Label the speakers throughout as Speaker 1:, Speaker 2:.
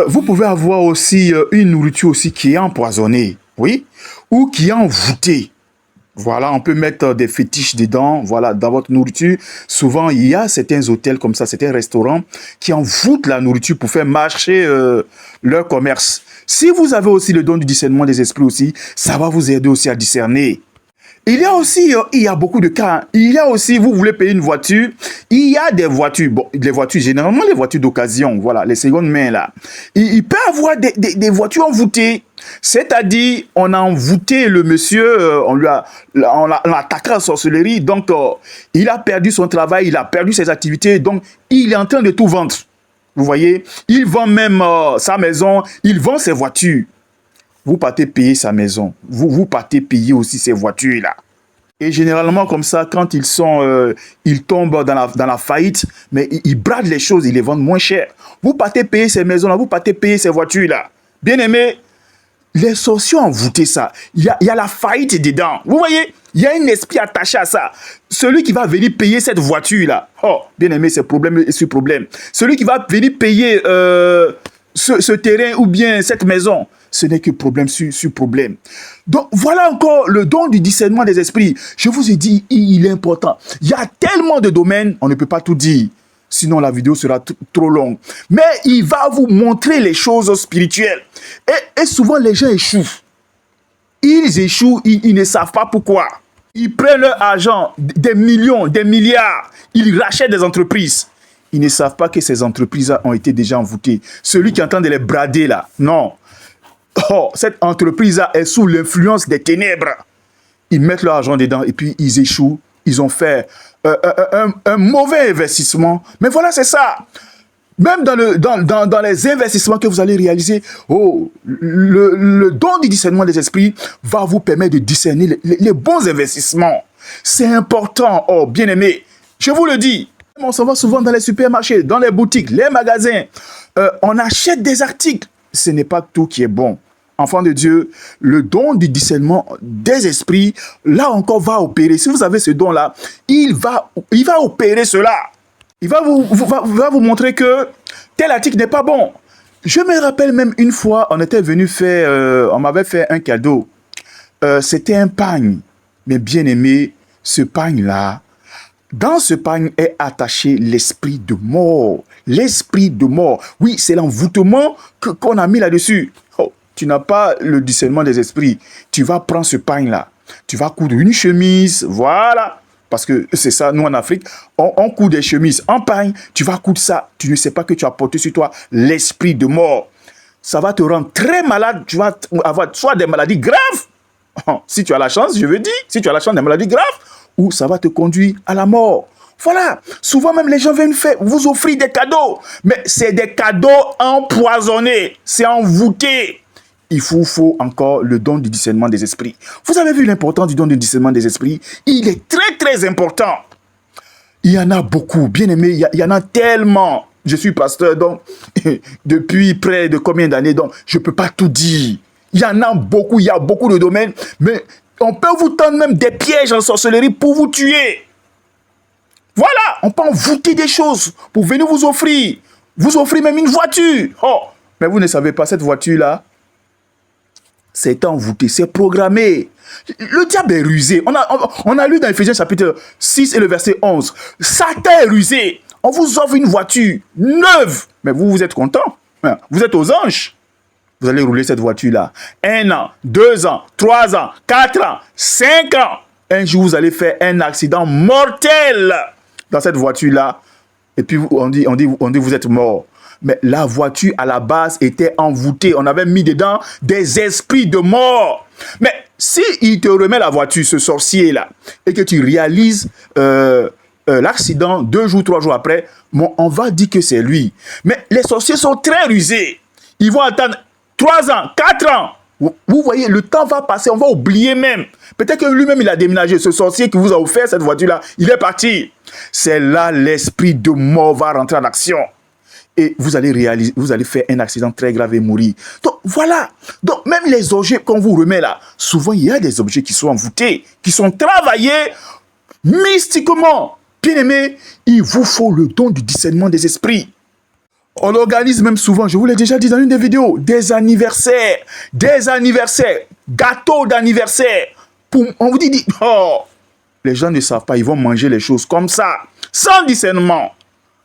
Speaker 1: Vous pouvez avoir aussi une nourriture aussi qui est empoisonnée, oui, ou qui est envoûtée. Voilà, on peut mettre des fétiches dedans, voilà, dans votre nourriture. Souvent, il y a certains hôtels comme ça, certains restaurants qui envoûtent la nourriture pour faire marcher leur commerce. Si vous avez aussi le don du discernement des esprits aussi, ça va vous aider aussi à discerner. Il y a aussi, il y a beaucoup de cas. Hein. Il y a aussi, vous voulez payer une voiture, il y a des voitures, bon, les voitures, généralement les voitures d'occasion, voilà, les secondes mains là. Il peut y avoir des voitures envoûtées. C'est-à-dire, on a envoûté le monsieur, on l'a attaqué en sorcellerie, donc il a perdu son travail, il a perdu ses activités, donc il est en train de tout vendre. Vous voyez, il vend même sa maison, il vend ses voitures. Vous partez payer sa maison, vous partez payer aussi ses voitures-là. Et généralement, comme ça, quand ils tombent dans la faillite, mais ils bradent les choses, ils les vendent moins cher. Vous partez payer ces maisons-là, vous partez payer ces voitures-là. Bien aimé, les sorciers ont envoûté ça. Il y a la faillite dedans. Vous voyez, il y a un esprit attaché à ça. Celui qui va venir payer cette voiture-là. Oh, bien aimé, c'est problème sur problème. Celui qui va venir payer ce terrain ou bien cette maison. Ce n'est que problème sur problème. Donc, voilà encore le don du discernement des esprits. Je vous ai dit, il est important. Il y a tellement de domaines, on ne peut pas tout dire. Sinon, la vidéo sera trop longue. Mais il va vous montrer les choses spirituelles. Et souvent, les gens échouent. Ils échouent, ils ne savent pas pourquoi. Ils prennent leur argent, des millions, des milliards. Ils rachètent des entreprises. Ils ne savent pas que ces entreprises ont été déjà envoûtées. Celui qui est en train de les brader là, non. Oh, cette entreprise-là est sous l'influence des ténèbres. Ils mettent leur argent dedans et puis ils échouent. Ils ont fait un mauvais investissement. Mais voilà, c'est ça. Même dans les investissements que vous allez réaliser, oh, le don du discernement des esprits va vous permettre de discerner les bons investissements. C'est important, oh, bien aimé. Je vous le dis. On s'en va souvent dans les supermarchés, dans les boutiques, les magasins. On achète des articles. Ce n'est pas tout qui est bon. Enfant de Dieu, le don du discernement des esprits, là encore, va opérer. Si vous avez ce don-là, il va opérer cela. Il va vous montrer que tel article n'est pas bon. Je me rappelle même une fois, on était venu on m'avait fait un cadeau. C'était un pagne. Mais bien aimé, ce pagne-là, dans ce pagne est attaché l'esprit de mort. L'esprit de mort. Oui, c'est l'envoûtement qu'on a mis là-dessus. Oh, tu n'as pas le discernement des esprits. Tu vas prendre ce pagne-là. Tu vas coudre une chemise. Voilà. Parce que c'est ça, nous en Afrique, on coud des chemises en pagne. Tu vas coudre ça. Tu ne sais pas que tu as porté sur toi l'esprit de mort. Ça va te rendre très malade. Tu vas avoir soit des maladies graves. Si tu as la chance, je veux dire, si tu as la chance des maladies graves, ou ça va te conduire à la mort. Voilà. Souvent même les gens viennent vous offrir des cadeaux. Mais c'est des cadeaux empoisonnés. C'est envoûté. Il faut encore le don du discernement des esprits. Vous avez vu l'importance du don du discernement des esprits? Il est très très important. Il y en a beaucoup. Bien aimé, il y en a tellement. Je suis pasteur, donc, depuis près de combien d'années, donc, je ne peux pas tout dire. Il y en a beaucoup, il y a beaucoup de domaines, mais on peut vous tendre même des pièges en sorcellerie pour vous tuer. Voilà, on peut envoûter des choses pour venir vous offrir même une voiture. Oh, mais vous ne savez pas, cette voiture-là, c'est envoûté, c'est programmé. Le diable est rusé. On a lu dans Ephésiens chapitre 6 et le verset 11. Satan est rusé. On vous offre une voiture neuve. Mais vous êtes content. Vous êtes aux anges. Vous allez rouler cette voiture-là. 1 an, 2 ans, 3 ans, 4 ans, 5 ans. Un jour, vous allez faire un accident mortel dans cette voiture-là. Et puis, on dit, vous êtes mort. Mais la voiture, à la base, était envoûtée. On avait mis dedans des esprits de mort. Mais si il te remet la voiture, ce sorcier-là, et que tu réalises l'accident 2 jours, 3 jours après, bon, on va dire que c'est lui. Mais les sorciers sont très rusés. Ils vont attendre 3 ans, 4 ans. Vous voyez, le temps va passer, on va oublier même. Peut-être que lui-même, il a déménagé. Ce sorcier qui vous a offert cette voiture-là, il est parti. C'est là l'esprit de mort va rentrer en action. Et vous allez faire un accident très grave et mourir. Donc, voilà. Donc, même les objets qu'on vous remet là, souvent, il y a des objets qui sont envoûtés, qui sont travaillés mystiquement. Bien aimé, il vous faut le don du discernement des esprits. On organise même souvent, je vous l'ai déjà dit dans une des vidéos, des anniversaires, gâteaux d'anniversaire. On vous dit, oh, les gens ne savent pas, ils vont manger les choses comme ça, sans discernement.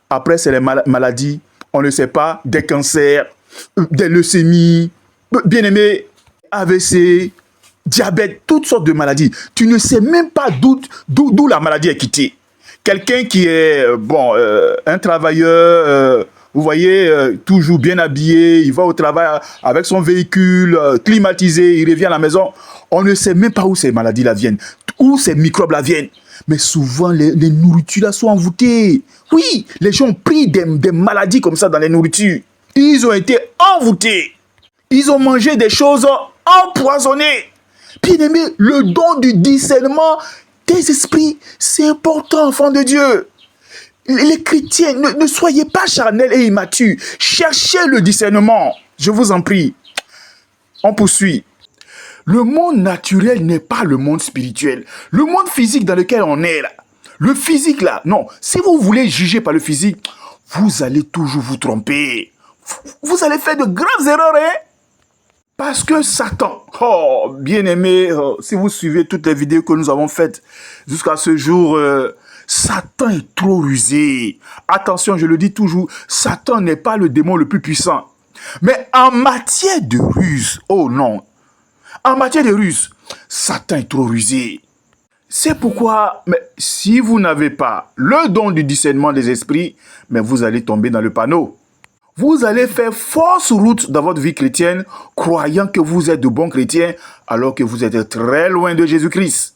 Speaker 1: Après, c'est les maladies, on ne sait pas, des cancers, des leucémies, bien aimé, AVC, diabète, toutes sortes de maladies. Tu ne sais même pas d'où la maladie est quittée. Quelqu'un qui est, un travailleur, vous voyez, toujours bien habillé, il va au travail avec son véhicule climatisé, il revient à la maison. On ne sait même pas où ces maladies-là viennent, où ces microbes-là viennent. Mais souvent, les nourritures-là sont envoûtées. Oui, les gens ont pris des maladies comme ça dans les nourritures. Ils ont été envoûtés. Ils ont mangé des choses empoisonnées. Bien aimé, le don du discernement des esprits, c'est important, enfants de Dieu. Les chrétiens, ne soyez pas charnels et immatures. Cherchez le discernement. Je vous en prie. On poursuit. Le monde naturel n'est pas le monde spirituel. Le monde physique dans lequel on est là. Le physique là, non. Si vous voulez juger par le physique, vous allez toujours vous tromper. Vous allez faire de graves erreurs, hein? Parce que Satan, oh, bien aimé, si vous suivez toutes les vidéos que nous avons faites jusqu'à ce jour, Satan est trop rusé. Attention, je le dis toujours, Satan n'est pas le démon le plus puissant. Mais en matière de ruse, oh non, en matière de ruse, Satan est trop rusé. C'est pourquoi, mais si vous n'avez pas le don du discernement des esprits, mais vous allez tomber dans le panneau. Vous allez faire fausse route dans votre vie chrétienne, croyant que vous êtes de bons chrétiens, alors que vous êtes très loin de Jésus-Christ.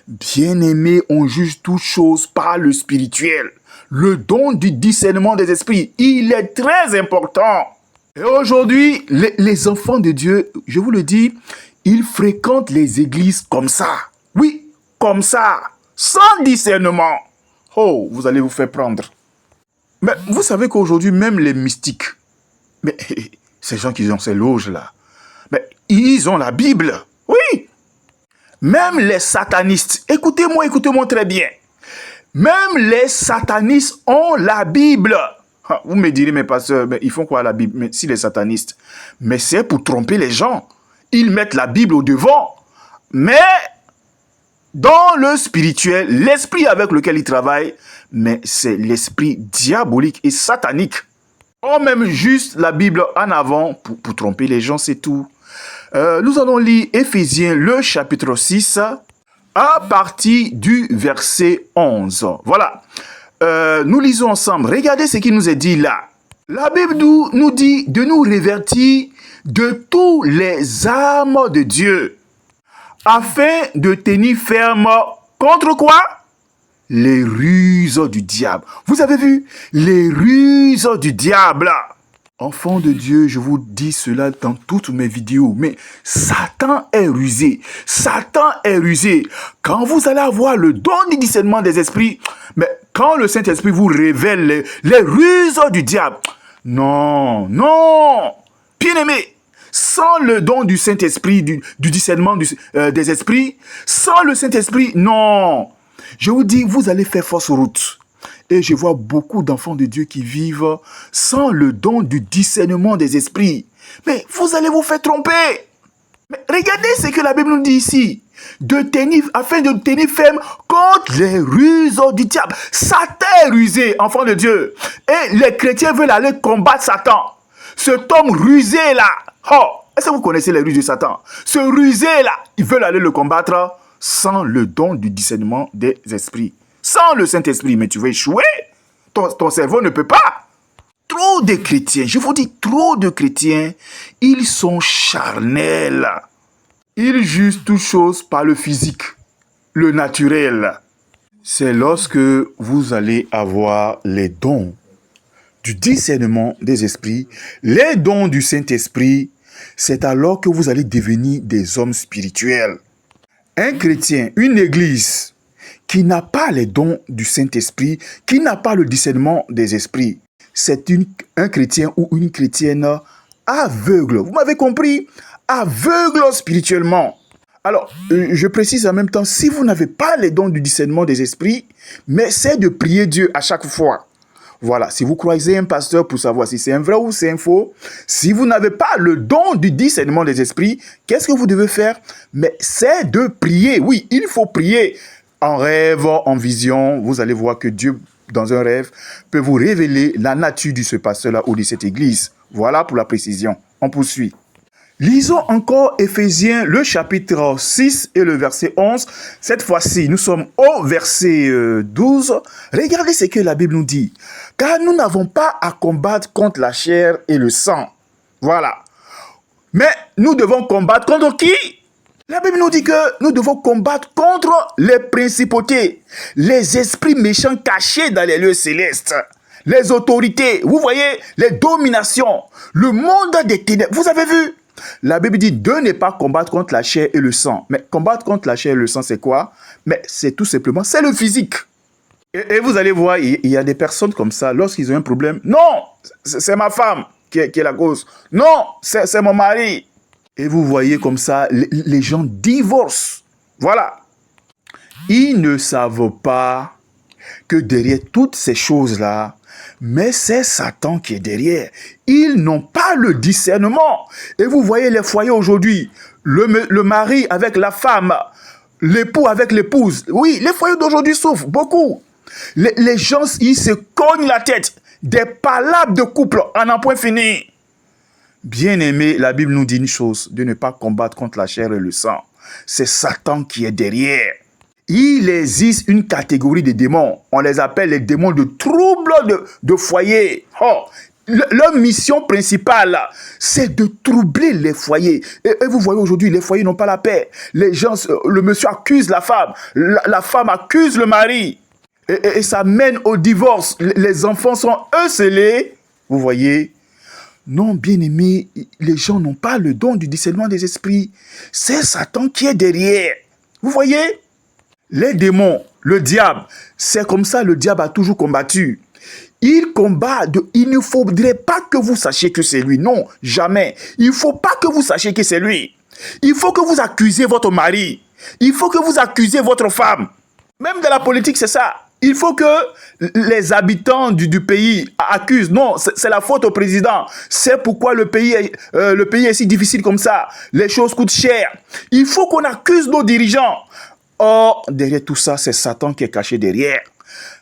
Speaker 1: Bien-aimés, on juge toutes choses par le spirituel. Le don du discernement des esprits, il est très important. Et aujourd'hui, les enfants de Dieu, je vous le dis, ils fréquentent les églises comme ça. Oui, comme ça, sans discernement. Oh, vous allez vous faire prendre. Mais vous savez qu'aujourd'hui, même les mystiques, mais ces gens qui ont ces loges-là, mais ils ont la Bible. Oui. Même les satanistes, écoutez-moi très bien. Même les satanistes ont la Bible. Vous me direz, mais pasteurs, mais ils font quoi la Bible? Mais si les satanistes, mais c'est pour tromper les gens. Ils mettent la Bible au devant. Mais dans le spirituel, l'esprit avec lequel ils travaillent, mais c'est l'esprit diabolique et satanique. On met juste la Bible en avant pour tromper les gens, c'est tout. Nous allons lire Éphésiens, le chapitre 6, à partir du verset 11. Voilà. Nous lisons ensemble. Regardez ce qui nous est dit là. La Bible nous dit de nous révertir de tous les armes de Dieu, afin de tenir ferme contre quoi? Les ruses du diable. Vous avez vu? Les ruses du diable. Enfants de Dieu, je vous dis cela dans toutes mes vidéos, mais Satan est rusé. Satan est rusé. Quand vous allez avoir le don du discernement des esprits, mais quand le Saint-Esprit vous révèle les ruses du diable, non, bien-aimé, sans le don du Saint-Esprit, du discernement des esprits, sans le Saint-Esprit, non. Je vous dis, vous allez faire fausse route. Et je vois beaucoup d'enfants de Dieu qui vivent sans le don du discernement des esprits. Mais vous allez vous faire tromper. Mais regardez ce que la Bible nous dit ici. Afin de tenir ferme contre les ruses du diable. Satan est rusé, enfant de Dieu. Et les chrétiens veulent aller combattre Satan. Cet homme rusé là. Oh, est-ce que vous connaissez les ruses de Satan? Ce rusé là, ils veulent aller le combattre sans le don du discernement des esprits. Sans le Saint-Esprit, mais tu vas échouer. Ton cerveau ne peut pas. Trop de chrétiens, je vous dis, trop de chrétiens, ils sont charnels. Ils jugent toutes choses par le physique, le naturel. C'est lorsque vous allez avoir les dons du discernement des esprits, les dons du Saint-Esprit, c'est alors que vous allez devenir des hommes spirituels. Un chrétien, une église qui n'a pas les dons du Saint-Esprit, qui n'a pas le discernement des esprits, c'est un chrétien ou une chrétienne aveugle. Vous m'avez compris? Aveugle spirituellement. Alors, je précise en même temps, si vous n'avez pas les dons du discernement des esprits, mais c'est de prier Dieu à chaque fois. Voilà, si vous croisez un pasteur pour savoir si c'est un vrai ou c'est un faux, si vous n'avez pas le don du discernement des esprits, qu'est-ce que vous devez faire? Mais c'est de prier. Oui, il faut prier. En rêve, en vision, vous allez voir que Dieu, dans un rêve, peut vous révéler la nature de ce pasteur-là ou de cette église. Voilà pour la précision. On poursuit. Lisons encore Éphésiens, le chapitre 6 et le verset 11. Cette fois-ci, nous sommes au verset 12. Regardez ce que la Bible nous dit. Car nous n'avons pas à combattre contre la chair et le sang. Voilà. Mais nous devons combattre contre qui? La Bible nous dit que nous devons combattre contre les principautés, les esprits méchants cachés dans les lieux célestes, les autorités, vous voyez, les dominations, le monde des ténèbres. Vous avez vu? La Bible dit de ne pas combattre contre la chair et le sang. Mais combattre contre la chair et le sang, c'est quoi? Mais c'est tout simplement, c'est le physique. Et vous allez voir, il y a des personnes comme ça, lorsqu'ils ont un problème, non, c'est ma femme qui est la cause. Non, c'est mon mari. Et vous voyez comme ça, les gens divorcent. Voilà. Ils ne savent pas que derrière toutes ces choses-là, mais c'est Satan qui est derrière. Ils n'ont pas le discernement. Et vous voyez les foyers aujourd'hui, le mari avec la femme, l'époux avec l'épouse. Oui, les foyers d'aujourd'hui souffrent beaucoup. Les gens, ils se cognent la tête. Des palabres de couple en un point fini. Bien-aimé, la Bible nous dit une chose, de ne pas combattre contre la chair et le sang. C'est Satan qui est derrière. Il existe une catégorie de démons. On les appelle les démons de troubles de foyer. Oh, leur mission principale, c'est de troubler les foyers. Et vous voyez aujourd'hui, les foyers n'ont pas la paix. Les gens, le monsieur accuse la femme. La femme accuse le mari. Et ça mène au divorce. Les enfants sont scellés. Vous voyez? Non, bien-aimé, les gens n'ont pas le don du discernement des esprits. C'est Satan qui est derrière. Vous voyez? Les démons, le diable, c'est comme ça le diable a toujours combattu. Il combat, il ne faudrait pas que vous sachiez que c'est lui. Non, jamais. Il ne faut pas que vous sachiez que c'est lui. Il faut que vous accusiez votre mari. Il faut que vous accusiez votre femme. Même dans la politique, c'est ça. Il faut que les habitants du pays accusent. Non, c'est la faute au président. C'est pourquoi le pays est si difficile comme ça. Les choses coûtent cher. Il faut qu'on accuse nos dirigeants. Or, derrière tout ça, c'est Satan qui est caché derrière.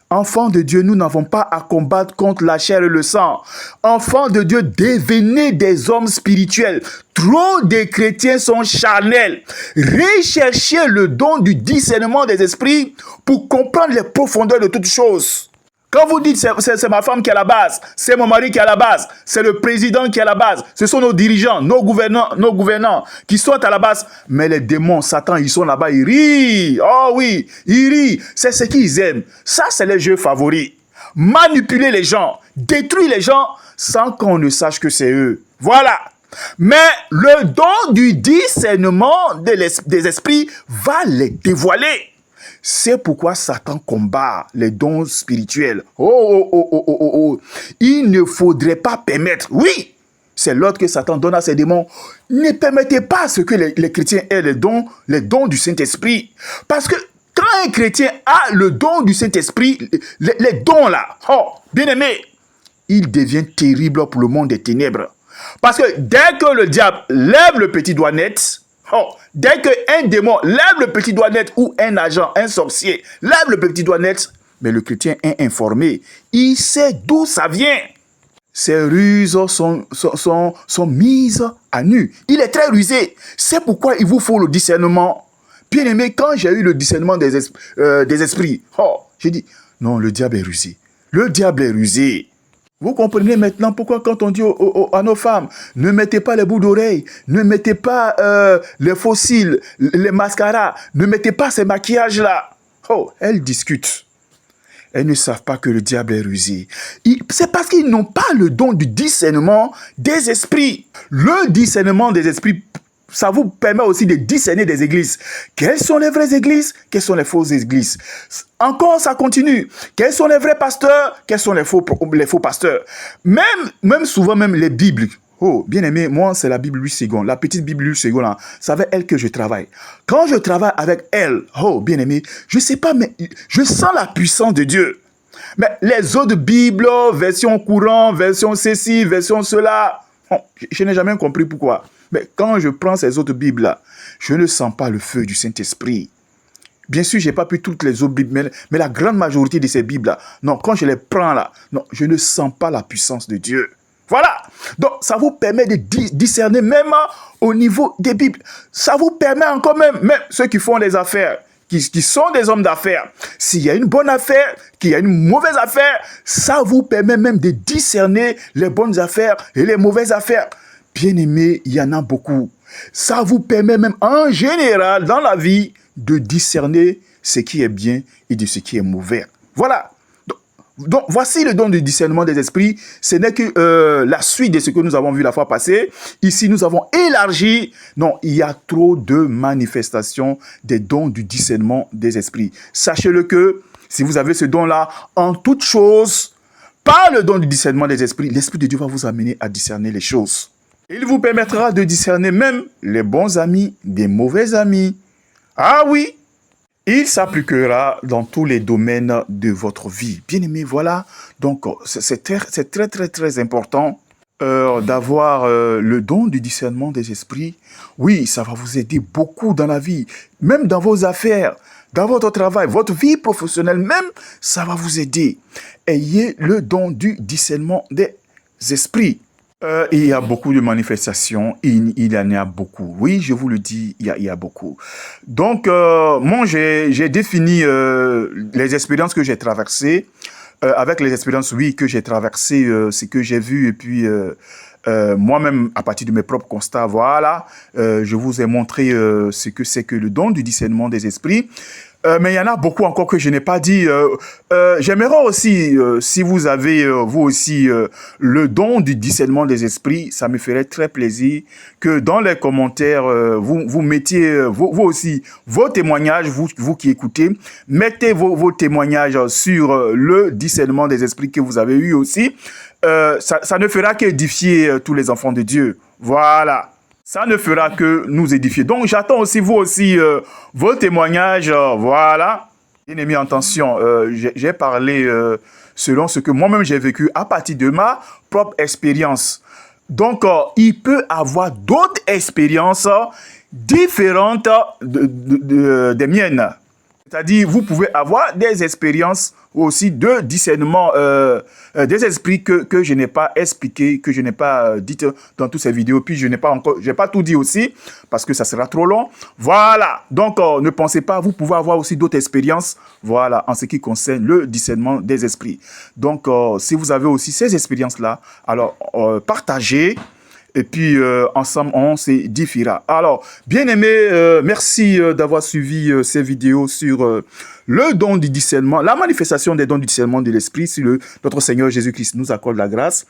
Speaker 1: Enfants de Dieu, nous n'avons pas à combattre contre la chair et le sang. Enfants de Dieu, devenez des hommes spirituels. Trop de chrétiens sont charnels. Recherchez le don du discernement des esprits pour comprendre les profondeurs de toutes choses. Quand vous dites c'est ma femme qui est à la base, c'est mon mari qui est à la base, c'est le président qui est à la base, ce sont nos dirigeants, nos gouvernants qui sont à la base. Mais les démons, Satan, ils sont là-bas, ils rient. Oh oui, ils rient. C'est ce qu'ils aiment. Ça, c'est les jeux favoris. Manipuler les gens, détruire les gens sans qu'on ne sache que c'est eux. Voilà. Mais le don du discernement des esprits va les dévoiler. C'est pourquoi Satan combat les dons spirituels. Il ne faudrait pas permettre. Oui, c'est l'ordre que Satan donne à ses démons. Ne permettez pas ce que les chrétiens aient les dons du Saint-Esprit. Parce que quand un chrétien a le don du Saint-Esprit, les dons là, bien aimé, il devient terrible pour le monde des ténèbres. Parce que dès que le diable lève le petit doigt net, dès qu'un démon lève le petit doigt net ou un agent, un sorcier, lève le petit doigt net, mais le chrétien est informé. Il sait d'où ça vient. Ses ruses sont mises à nu. Il est très rusé. C'est pourquoi il vous faut le discernement. Bien aimé, quand j'ai eu le discernement des esprits, j'ai dit, non, le diable est rusé. Le diable est rusé. Vous comprenez maintenant pourquoi quand on dit à nos femmes, ne mettez pas les bouts d'oreilles, ne mettez pas les fossiles, les mascaras, ne mettez pas ces maquillages-là. Elles discutent. Elles ne savent pas que le diable est rusé. C'est parce qu'ils n'ont pas le don du discernement des esprits. Le discernement des esprits, ça vous permet aussi de discerner des églises. Quelles sont les vraies églises? Quelles sont les fausses églises? Encore, ça continue. Quels sont les vrais pasteurs? Quels sont les faux pasteurs? Même souvent, même les Bibles. Bien aimé, moi, c'est la Bible Louis II. La petite Bible Louis II, là. C'est avec elle que je travaille. Quand je travaille avec elle, bien aimé, je sais pas, mais je sens la puissance de Dieu. Mais les autres Bibles, version courant, version ceci, version cela, bon, je n'ai jamais compris pourquoi. Mais quand je prends ces autres Bibles-là, je ne sens pas le feu du Saint-Esprit. Bien sûr, je n'ai pas pris toutes les autres Bibles, mais la grande majorité de ces Bibles-là, non, quand je les prends là, non, je ne sens pas la puissance de Dieu. Voilà. Donc, ça vous permet de discerner même au niveau des Bibles. Ça vous permet encore même ceux qui font des affaires, qui sont des hommes d'affaires. S'il y a une bonne affaire, qu'il y a une mauvaise affaire, ça vous permet même de discerner les bonnes affaires et les mauvaises affaires. Bien aimé, il y en a beaucoup. Ça vous permet même en général dans la vie de discerner ce qui est bien et de ce qui est mauvais. Voilà. Donc, voici le don du discernement des esprits. Ce n'est que la suite de ce que nous avons vu la fois passée. Ici, nous avons élargi. Non, il y a trop de manifestations des dons du discernement des esprits. Sachez-le que si vous avez ce don-là, en toute chose, par le don du discernement des esprits, l'Esprit de Dieu va vous amener à discerner les choses. Il vous permettra de discerner même les bons amis des mauvais amis. Ah oui! Il s'appliquera dans tous les domaines de votre vie. Bien-aimés, voilà. Donc, c'est très important d'avoir le don du discernement des esprits. Oui, ça va vous aider beaucoup dans la vie, même dans vos affaires, dans votre travail, votre vie professionnelle même, ça va vous aider. Ayez le don du discernement des esprits. Il y a beaucoup de manifestations, il y en a beaucoup. Oui, je vous le dis, il y a beaucoup. Donc, moi, j'ai défini les expériences que j'ai traversées. Avec les expériences, oui, que j'ai traversées, ce que j'ai vu, et puis moi-même, à partir de mes propres constats, voilà, je vous ai montré ce que c'est que le don du discernement des esprits. Mais il y en a beaucoup encore que je n'ai pas dit. J'aimerais aussi, si vous avez, vous aussi, le don du discernement des esprits, ça me ferait très plaisir que dans les commentaires, vous mettiez, vous aussi, vos témoignages, vous qui écoutez, mettez vos témoignages sur le discernement des esprits que vous avez eu aussi. Ça ne fera qu'édifier tous les enfants de Dieu. Voilà. Ça ne fera que nous édifier. Donc, j'attends aussi, vous aussi, vos témoignages. Voilà. Bien aimé, attention, j'ai parlé selon ce que moi-même j'ai vécu à partir de ma propre expérience. Donc, il peut y avoir d'autres expériences différentes des miennes. C'est-à-dire, vous pouvez avoir des expériences aussi de discernement des esprits que je n'ai pas expliqué, que je n'ai pas dites dans toutes ces vidéos. Puis, je n'ai pas tout dit aussi, parce que ça sera trop long. Voilà. Donc, ne pensez pas, vous pouvez avoir aussi d'autres expériences, voilà, en ce qui concerne le discernement des esprits. Donc, si vous avez aussi ces expériences-là, alors, partagez. Et puis, ensemble, on s'édifiera. Alors, bien aimé, merci d'avoir suivi ces vidéos sur le don du discernement, la manifestation des dons du discernement de l'esprit, si notre Seigneur Jésus-Christ nous accorde la grâce.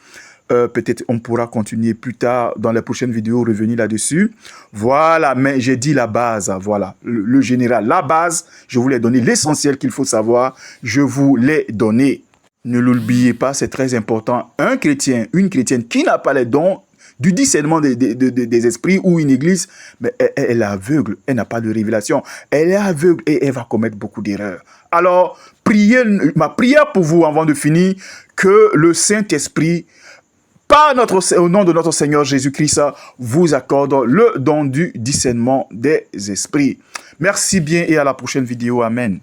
Speaker 1: Peut-être on pourra continuer plus tard dans les prochaines vidéos, revenir là-dessus. Voilà, mais j'ai dit la base, voilà, le général, la base, je vous l'ai donné, l'essentiel qu'il faut savoir, je vous l'ai donné. Ne l'oubliez pas, c'est très important. Un chrétien, une chrétienne qui n'a pas les dons du discernement des esprits ou une église, mais elle est aveugle, elle n'a pas de révélation. Elle est aveugle et elle va commettre beaucoup d'erreurs. Alors, ma prière pour vous avant de finir, que le Saint-Esprit, au nom de notre Seigneur Jésus-Christ, vous accorde le don du discernement des esprits. Merci bien et à la prochaine vidéo. Amen.